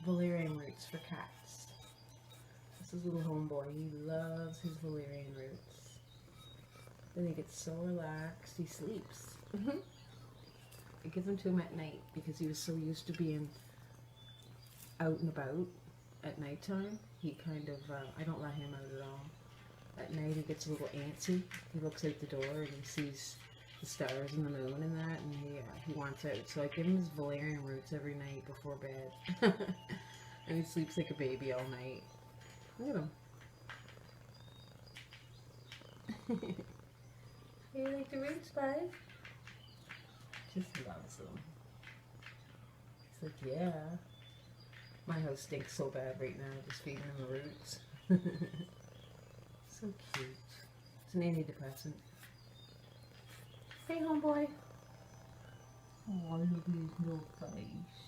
valerian roots for cats. This is little homeboy. He loves his valerian roots. Then he gets so relaxed, he sleeps. I give them to him at night because he was so used to being out and about at nighttime. He kind of, I don't let him out at all. At night he gets a little antsy. He looks out the door and he sees the stars and the moon and that, and he wants out. So I give him his valerian roots every night before bed. And he sleeps like a baby all night. Look at him. You like the roots, bud? Just loves them. He's like, yeah. My house stinks so bad right now, just feeding him the roots. So cute. It's an antidepressant. Hey, homeboy. Oh, look at his little face.